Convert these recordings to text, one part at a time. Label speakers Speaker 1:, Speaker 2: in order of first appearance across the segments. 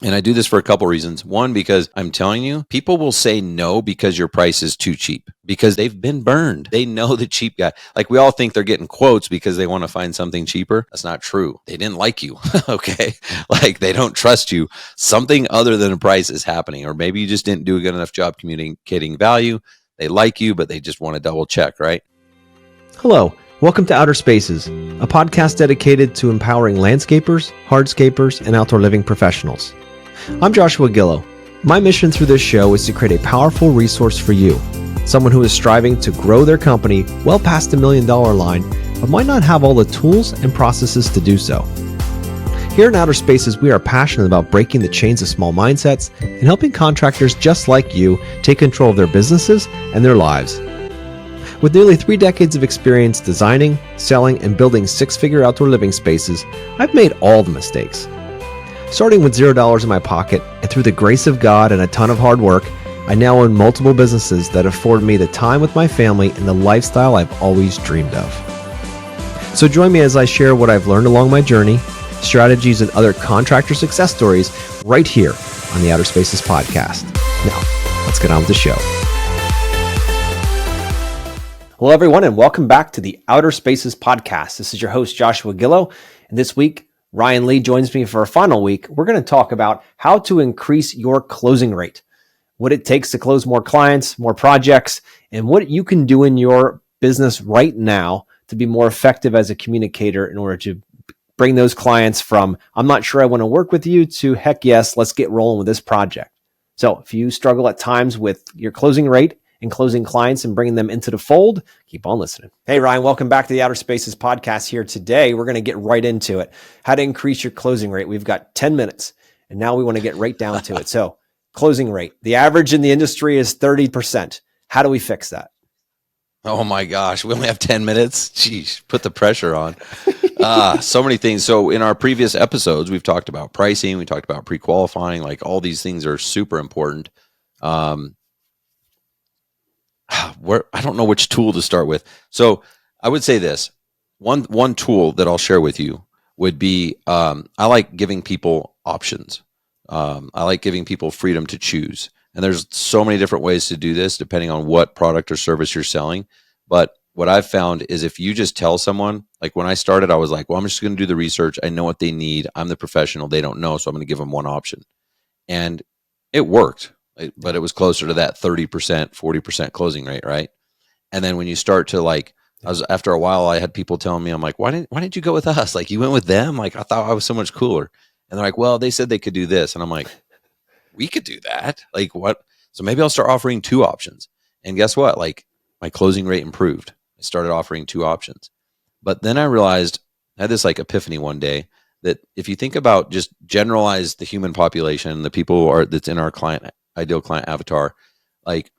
Speaker 1: And I do this for a couple reasons. One, because I'm telling you, people will say no because your price is too cheap because they've been burned. They know the cheap guy. Like we all think they're getting quotes because they want to find something cheaper. That's not true. They didn't like you. Okay. Like they don't trust you. Something other than a price is happening. Or maybe you just didn't do a good enough job communicating value. They like you, but they just want to double check, right?
Speaker 2: Hello, welcome to Outer Spaces, a podcast dedicated to empowering landscapers, hardscapers, and outdoor living professionals. I'm Joshua Gillow. My mission through this show is to create a powerful resource for you, someone who is striving to grow their company well past the $1 million line, but might not have all the tools and processes to do so. Here in Outer Spaces, we are passionate about breaking the chains of small mindsets and helping contractors just like you take control of their businesses and their lives. With nearly 3 decades of experience designing, selling, and building six-figure outdoor living spaces, I've made all the mistakes. Starting with $0 in my pocket, and through the grace of God and a ton of hard work, I now own multiple businesses that afford me the time with my family and the lifestyle I've always dreamed of. So join me as I share what I've learned along my journey, strategies, and other contractor success stories right here on the Outer Spaces podcast. Now, let's get on with the show. Hello, everyone, and welcome back to the Outer Spaces podcast. This is your host, Joshua Gillow, and this week, Ryan Lee joins me for a final week. We're going to talk about how to increase your closing rate, what it takes to close more clients, more projects, and what you can do in your business right now to be more effective as a communicator in order to bring those clients from, I'm not sure I want to work with you, to heck yes, let's get rolling with this project. So if you struggle at times with your closing rate and closing clients and bringing them into the fold, keep on listening. Hey, Ryan, welcome back to the Outer Spaces podcast here today. We're going to get right into it. How to increase your closing rate. We've got 10 minutes, and now we want to get right down to it. So closing rate. The average in the industry is 30%. How do we fix that?
Speaker 1: Oh my gosh, we only have 10 minutes. Jeez, put the pressure on. So many things. So in our previous episodes, we've talked about pricing. We talked about pre-qualifying. Like all these things are super important. I don't know which tool to start with. So I would say this. One tool that I'll share with you would be, I like giving people options. I like giving people freedom to choose. And there's so many different ways to do this depending on what product or service you're selling. But what I've found is if you just tell someone, like when I started, I was like, well, I'm just going to do the research. I know what they need. I'm the professional. They don't know. So I'm going to give them one option. And it worked. But it was closer to that 30%, 40% closing rate, right? And then when you start to after a while, I had people telling me, I'm like, why didn't you go with us? Like you went with them? Like I thought I was so much cooler. And they're like, well, they said they could do this. And I'm like, we could do that. Like what? So maybe I'll start offering 2 options. And guess what? Like my closing rate improved. I started offering 2 options. But then I realized, I had this like epiphany one day that if you think about just generalize the human population, the people that's in our ideal client avatar, like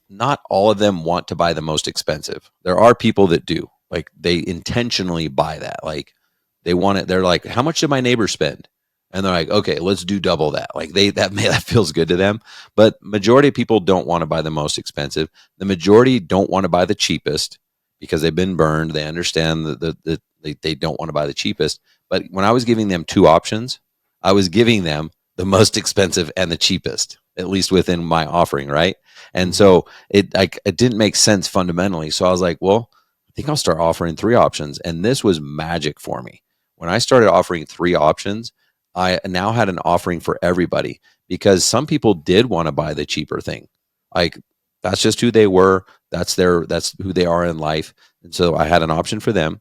Speaker 1: not all of them want to buy the most expensive. There are people that do, like they intentionally buy that. Like they want it. They're like, how much did my neighbor spend? And they're like, okay, let's do double that. Like that feels good to them. But majority of people don't want to buy the most expensive. The majority don't want to buy the cheapest because they've been burned. They understand that they don't want to buy the cheapest. But when I was giving them 2 options, I was giving them the most expensive and the cheapest, at least within my offering, right? And so it didn't make sense fundamentally. So I was like, well, I think I'll start offering 3 options. And this was magic for me. When I started offering 3 options, I now had an offering for everybody because some people did want to buy the cheaper thing. Like that's just who they were. That's who they are in life. And so I had an option for them.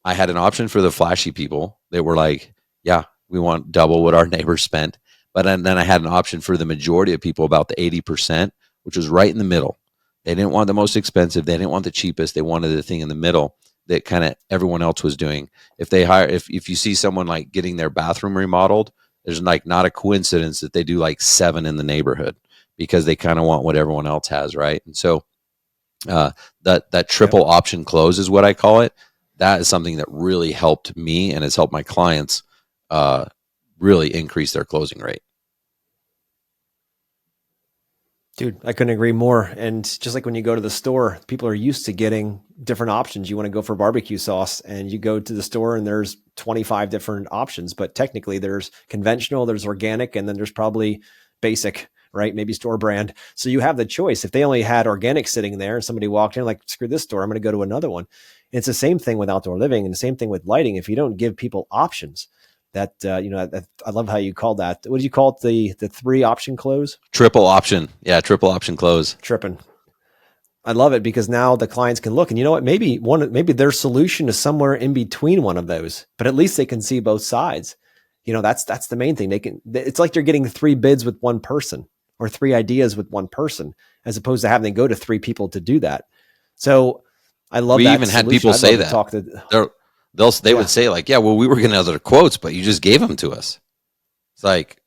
Speaker 1: I had an option for the flashy people. They were like, yeah, we want double what our neighbors spent. But then I had an option for the majority of people, about the 80%, which was right in the middle. They didn't want the most expensive. They didn't want the cheapest. They wanted the thing in the middle that kind of everyone else was doing. If you see someone like getting their bathroom remodeled, there's like not a coincidence that they do like 7 in the neighborhood because they kind of want what everyone else has, right? And so that triple option close is what I call it. That is something that really helped me and has helped my clients really increase their closing rate.
Speaker 2: Dude, I couldn't agree more. And just like when you go to the store, people are used to getting different options. You want to go for barbecue sauce and you go to the store and there's 25 different options, but technically there's conventional, there's organic, and then there's probably basic, right? Maybe store brand. So you have the choice. If they only had organic sitting there and somebody walked in like, screw this store, I'm going to go to another one. And it's the same thing with outdoor living and the same thing with lighting. If you don't give people options, that I love how you called that. What did you call it? The 3 option close?
Speaker 1: Triple option. Yeah. Triple option close.
Speaker 2: Tripping. I love it because now the clients can look and you know what, maybe their solution is somewhere in between one of those, but at least they can see both sides. That's the main thing. It's like they're getting 3 bids with one person or 3 ideas with one person, as opposed to having to go to 3 people to do that. So I love that.
Speaker 1: We even had people say that. They would say like, yeah, well, we were getting other quotes, but you just gave them to us. It's like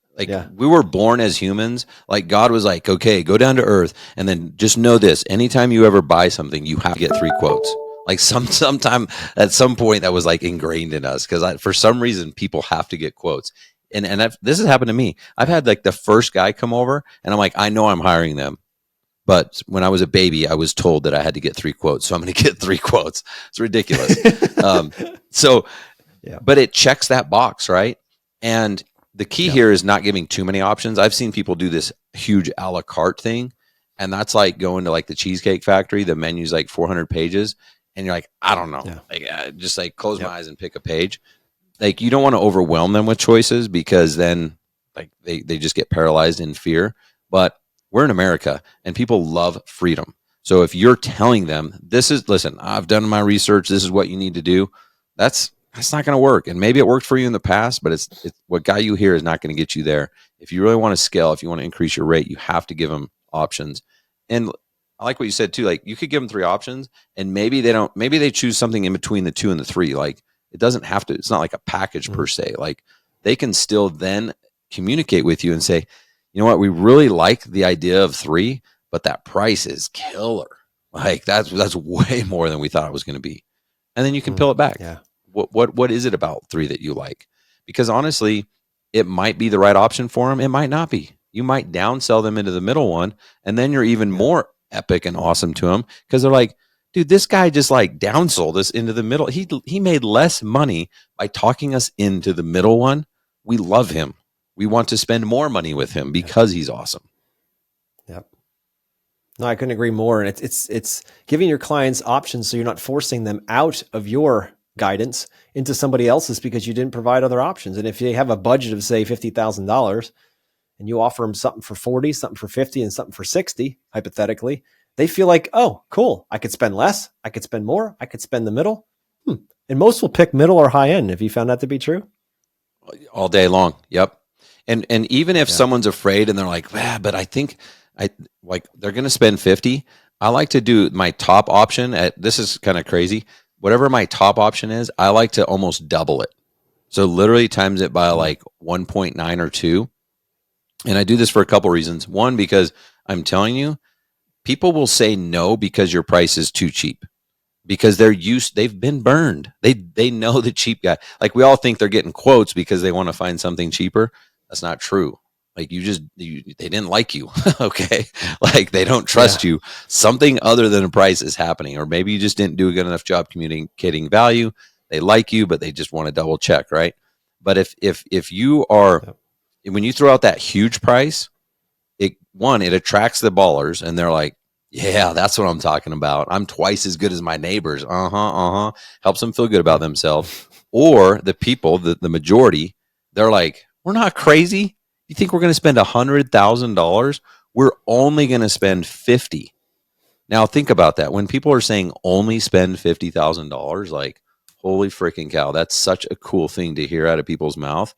Speaker 1: we were born as humans. Like God was like, okay, go down to earth. And then just know this, anytime you ever buy something, you have to get 3 quotes. Like sometime at some point that was like ingrained in us. Cause for some reason people have to get quotes. And this has happened to me. I've had like the first guy come over and I'm like, I know I'm hiring them. But when I was a baby, I was told that I had to get 3 quotes. So I'm going to get 3 quotes. It's ridiculous. But it checks that box, right? And the key here is not giving too many options. I've seen people do this huge a la carte thing. And that's like going to like the Cheesecake Factory. The menu's like 400 pages. And you're like, I don't know. Yeah. Like, just like close my eyes and pick a page. Like you don't want to overwhelm them with choices because then like they just get paralyzed in fear. But we're in America and people love freedom. So if you're telling them listen, I've done my research, this is what you need to do, that's not going to work. And maybe it worked for you in the past, but it's what got you here is not going to get you there. If you really want to scale, if you want to increase your rate, you have to give them options. And I like what you said too. Like you could give them 3 options and maybe they choose something in between the 2 and the 3. Like it doesn't have to, it's not like a package per se. Like they can still then communicate with you and say, you know what, we really like the idea of 3, but that price is killer. Like that's way more than we thought it was going to be. And then you can peel it back.
Speaker 2: Yeah.
Speaker 1: What is it about 3 that you like? Because honestly, it might be the right option for them. It might not be. You might downsell them into the middle one, and then you're even more epic and awesome to them because they're like, dude, this guy just like downsold us into the middle. He made less money by talking us into the middle one. We love him. We want to spend more money with him because he's awesome.
Speaker 2: Yep. No, I couldn't agree more. And it's giving your clients options so you're not forcing them out of your guidance into somebody else's because you didn't provide other options. And if you have a budget of say $50,000 and you offer them something for 40, something for 50, and something for 60, hypothetically, they feel like, oh, cool. I could spend less. I could spend more. I could spend the middle. And most will pick middle or high end. Have you found that to be true?
Speaker 1: All day long. Yep. And even if someone's afraid and they're like, but I think they're going to spend 50. I like to do my top option this is kind of crazy. Whatever my top option is, I like to almost double it. So literally times it by like 1.9 or 2. And I do this for a couple reasons. One, because I'm telling you, people will say no because your price is too cheap. Because they've been burned. They know the cheap guy. Like we all think they're getting quotes because they want to find something cheaper. That's not true. Like they didn't like you. Okay. Like they don't trust you. Something other than a price is happening. Or maybe you just didn't do a good enough job communicating value. They like you, but they just want to double check. Right. But if you are, when you throw out that huge price, it attracts the ballers and they're like, yeah, that's what I'm talking about. I'm twice as good as my neighbors. Helps them feel good about themselves. Or the people, the majority, they're like, we're not crazy. You think we're going to spend $100,000? We're only going to spend $50,000. Now think about that. When people are saying only spend $50,000, like, holy freaking cow, that's such a cool thing to hear out of people's mouth.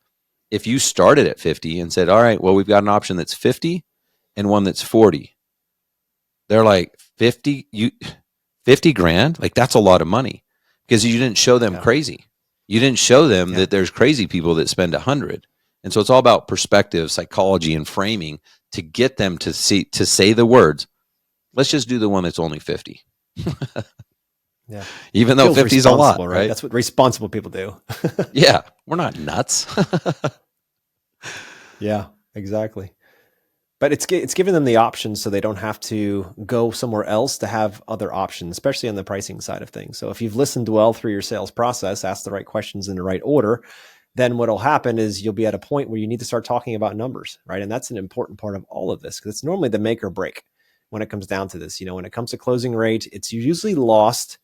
Speaker 1: If you started at 50 and said, all right, well, we've got an option that's 50 and one that's 40. They're like, 50 grand? Like, that's a lot of money because you didn't show them crazy. You didn't show them that there's crazy people that spend 100. And so it's all about perspective, psychology, and framing to get them to say the words. Let's just do the one that's only 50.
Speaker 2: Yeah.
Speaker 1: Even though 50 is a lot, right?
Speaker 2: That's what responsible people do.
Speaker 1: Yeah. We're not nuts.
Speaker 2: Yeah, exactly. But it's giving them the options so they don't have to go somewhere else to have other options, especially on the pricing side of things. So if you've listened well through your sales process, asked the right questions in the right order, then what'll happen is you'll be at a point where you need to start talking about numbers, right? And that's an important part of all of this because it's normally the make or break when it comes down to this. When it comes to closing rate, it's usually lost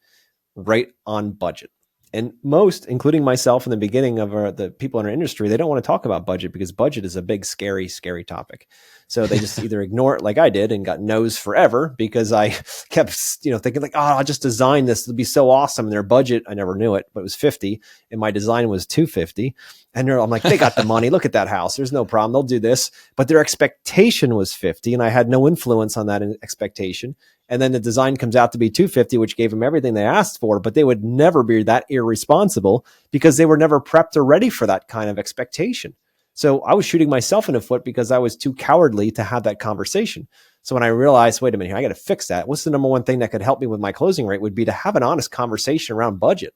Speaker 2: right on budget. And most, including myself in the beginning of the people in our industry, they don't want to talk about budget because budget is a big, scary, scary topic. So they just either ignore it like I did and got no's forever because I kept, thinking like, oh, I'll just design this. It'll be so awesome. And their budget, I never knew it, but it was 50 and my design was 250. And I'm like, they got the money. Look at that house. There's no problem. They'll do this. But their expectation was 50 and I had no influence on that expectation. And then the design comes out to be 250, which gave them everything they asked for, but they would never be that irresponsible because they were never prepped or ready for that kind of expectation. So I was shooting myself in the foot because I was too cowardly to have that conversation. So when I realized, wait a minute here, I got to fix that. What's the number one thing that could help me with my closing rate would be to have an honest conversation around budget.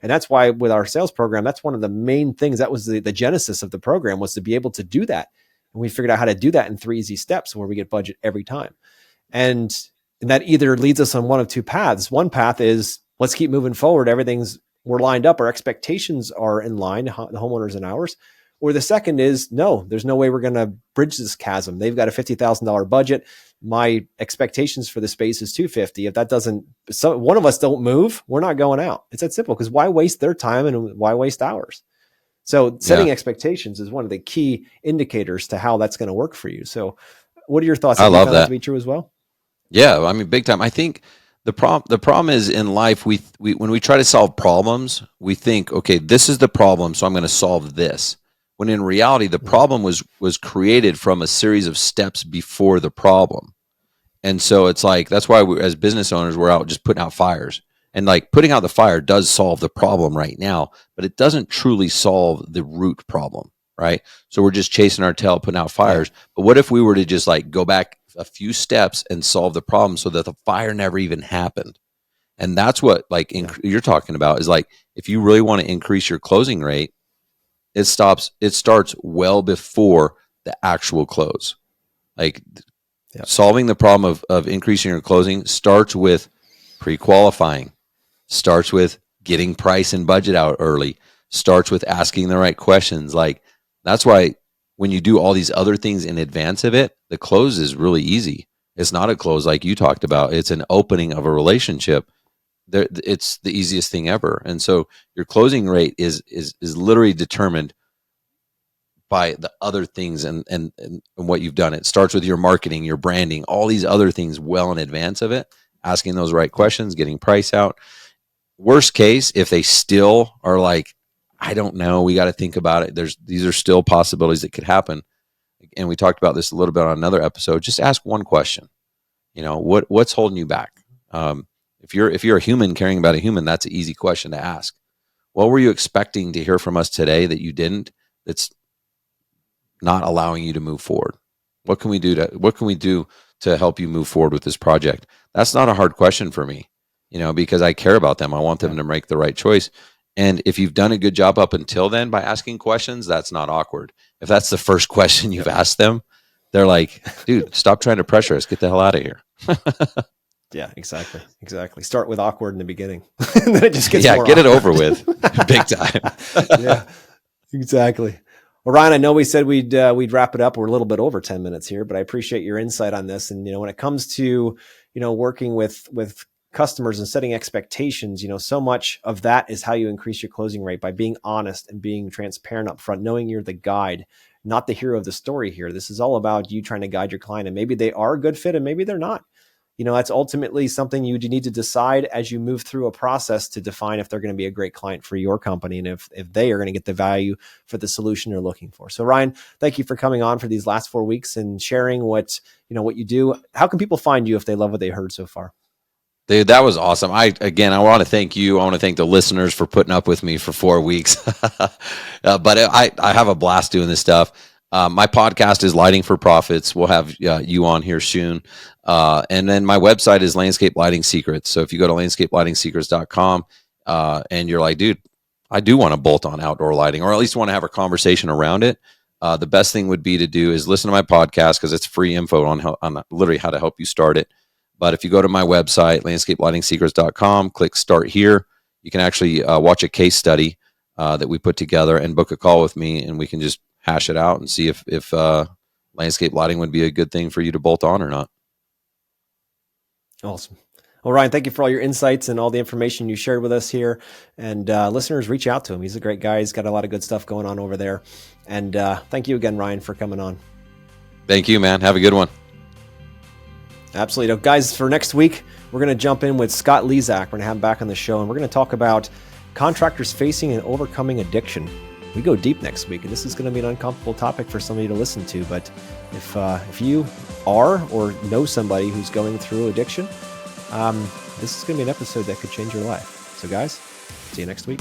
Speaker 2: And that's why with our sales program, that's one of the main things. That was the genesis of the program, was to be able to do that. And we figured out how to do that in 3 easy steps where we get budget every time. And that either leads us on one of two paths. One path is let's keep moving forward. We're lined up. Our expectations are in line, the homeowners and ours. Or the second is no, there's no way we're going to bridge this chasm. They've got a $50,000 budget. My expectations for the space is 250. If that doesn't, one of us don't move, we're not going out. It's that simple because why waste their time and why waste ours? So setting expectations is one of the key indicators to how that's going to work for you. So what are your thoughts?
Speaker 1: I love that
Speaker 2: to be true as well.
Speaker 1: Yeah, I mean, big time. I think the problem is in life, we when we try to solve problems, we think, okay, this is the problem, so I'm going to solve this. When in reality, the problem was created from a series of steps before the problem. And so it's like, that's why as business owners, we're out just putting out fires. And like putting out the fire does solve the problem right now, but it doesn't truly solve the root problem, right? So we're just chasing our tail, putting out fires. But what if we were to just like go back a few steps and solve the problem so that the fire never even happened? And that's what you're talking about is like, if you really want to increase your closing rate, it starts well before the actual close. Like solving the problem of increasing your closing starts with pre-qualifying, starts with getting price and budget out early, starts with asking the right questions. Like that's why when you do all these other things in advance of it, the close is really easy. It's not a close like you talked about. It's an opening of a relationship. It's the easiest thing ever. And so your closing rate is literally determined by the other things and what you've done. It starts with your marketing, your branding, all these other things well in advance of it, asking those right questions, getting price out. Worst case, if they still are like, I don't know, we got to think about it. These are still possibilities that could happen. And we talked about this a little bit on another episode. Just ask one question. What's holding you back? If you're a human caring about a human, that's an easy question to ask. What were you expecting to hear from us today that you didn't? That's not allowing you to move forward. What can we do to help you move forward with this project? That's not a hard question for me, because I care about them. I want them to make the right choice. And if you've done a good job up until then by asking questions, that's not awkward. If that's the first question you've asked them, they're like, dude, stop trying to pressure us. Get the hell out of here.
Speaker 2: Yeah, exactly. Start with awkward in the beginning. And then it just gets more
Speaker 1: get
Speaker 2: awkward.
Speaker 1: it over with. Big time.
Speaker 2: Yeah, exactly. Well, Ryan, I know we said we'd wrap it up. We're a little bit over 10 minutes here, but I appreciate your insight on this. And, when it comes to, working with customers and setting expectations, so much of that is how you increase your closing rate by being honest and being transparent up front, knowing you're the guide, not the hero of the story here. This is all about you trying to guide your client, and maybe they are a good fit and maybe they're not. That's ultimately something you need to decide as you move through a process to define if they're going to be a great client for your company and if they are going to get the value for the solution they're looking for. So Ryan, thank you for coming on for these last 4 weeks and sharing what you do. How can people find you if they love what they heard so far?
Speaker 1: Dude, that was awesome. I want to thank you. I want to thank the listeners for putting up with me for 4 weeks. But I have a blast doing this stuff. My podcast is Lighting for Profits. We'll have you on here soon. And then my website is Landscape Lighting Secrets. So if you go to landscapelightingsecrets.com and you're like, dude, I do want to bolt on outdoor lighting, or at least want to have a conversation around it, the best thing would be to do is listen to my podcast because it's free info on literally how to help you start it. But if you go to my website, landscapelightingsecrets.com, click start here, you can actually watch a case study that we put together and book a call with me, and we can just hash it out and see if landscape lighting would be a good thing for you to bolt on or not.
Speaker 2: Awesome. Well, Ryan, thank you for all your insights and all the information you shared with us here. And listeners, reach out to him. He's a great guy. He's got a lot of good stuff going on over there. And thank you again, Ryan, for coming on.
Speaker 1: Thank you, man. Have a good one.
Speaker 2: Absolutely. Now, guys, for next week, we're going to jump in with Scott Lezak. We're going to have him back on the show, and we're going to talk about contractors facing and overcoming addiction. We go deep next week, and this is going to be an uncomfortable topic for somebody to listen to. But if you are or know somebody who's going through addiction, this is going to be an episode that could change your life. So, guys, see you next week.